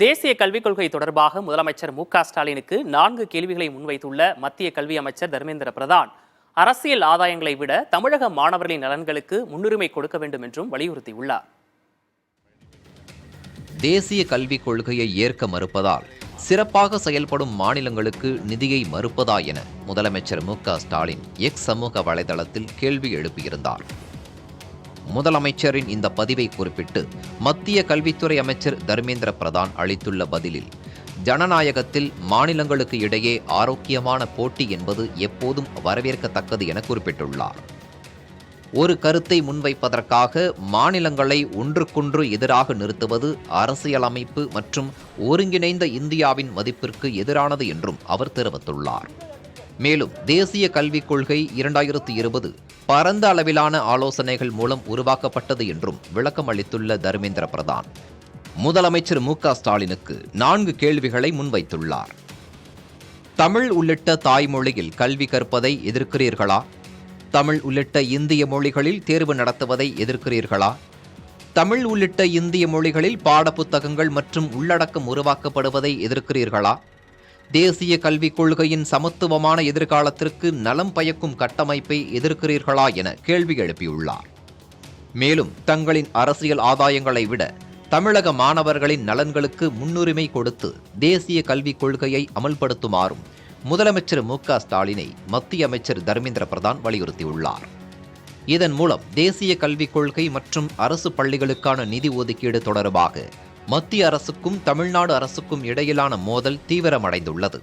தேசிய கல்விக் கொள்கை தொடர்பாக முதலமைச்சர் மு.க.ஸ்டாலினுக்கு 4 கேள்விகளை முன்வைத்துள்ள மத்திய கல்வி அமைச்சர் தர்மேந்திர பிரதான் அரசியல் ஆதாயங்களை விட தமிழக மாணவர்களின் நலன்களுக்கு முன்னுரிமை கொடுக்க வேண்டும் என்றும் வலியுறுத்தியுள்ளார். தேசிய கல்விக் கொள்கையை ஏற்க மறுப்பதால் சிறப்பாக செயல்படும் மாநிலங்களுக்கு நிதியை மறுப்பதா என முதலமைச்சர் மு.க.ஸ்டாலின் எக்ஸ் சமூக வலைதளத்தில் கேள்வி எழுப்பியிருந்தார். முதலமைச்சரின் இந்த பதிவை குறிப்பிட்டு மத்திய கல்வித்துறை அமைச்சர் தர்மேந்திர பிரதான் அளித்துள்ள பதிலில், ஜனநாயகத்தில் மாநிலங்களுக்கு இடையே ஆரோக்கியமான போட்டி என்பது எப்போதும் வரவேற்கத்தக்கது என குறிப்பிட்டுள்ளார். ஒரு கருத்தை முன்வைப்பதற்காக மாநிலங்களை ஒன்றுக்கொன்று எதிராக நிறுத்துவது அரசியலமைப்பு மற்றும் ஒருங்கிணைந்த இந்தியாவின் மதிப்பிற்கு எதிரானது என்றும் அவர் தெரிவித்துள்ளார். மேலும் தேசிய கல்விக் கொள்கை 2020 பரந்த அளவிலான ஆலோசனைகள் மூலம் உருவாக்கப்பட்டது என்றும் விளக்கம் அளித்துள்ள தர்மேந்திர பிரதான் முதலமைச்சர் மு.க.ஸ்டாலினுக்கு 4 கேள்விகளை முன்வைத்துள்ளார். தமிழ் உள்ளிட்ட தாய்மொழியில் கல்வி கற்பதை எதிர்க்கிறீர்களா? தமிழ் உள்ளிட்ட இந்திய மொழிகளில் தேர்வு நடத்துவதை எதிர்க்கிறீர்களா? தமிழ் உள்ளிட்ட இந்திய மொழிகளில் பாடப்புத்தகங்கள் மற்றும் உள்ளடக்கம் உருவாக்கப்படுவதை எதிர்க்கிறீர்களா? தேசிய கல்விக் கொள்கையின் சமத்துவமான எதிர்காலத்திற்கு நலம் பயக்கும் கட்டமைப்பை எதிர்க்கிறீர்களா என கேள்வி எழுப்பியுள்ளார். மேலும் தங்களின் அரசியல் ஆதாயங்களை விட தமிழக மாணவர்களின் நலன்களுக்கு முன்னுரிமை கொடுத்து தேசிய கல்விக் கொள்கையை அமல்படுத்துமாறும் முதலமைச்சர் மு.க.ஸ்டாலினை மத்திய அமைச்சர் தர்மேந்திர பிரதான் வலியுறுத்தியுள்ளார். இதன் மூலம் தேசிய கல்விக் கொள்கை மற்றும் அரசு பள்ளிகளுக்கான நிதி ஒதுக்கீடு தொடர்பாக மத்திய அரசுக்கும் தமிழ்நாடு அரசுக்கும் இடையிலான மோதல் தீவிரமடைந்துள்ளது.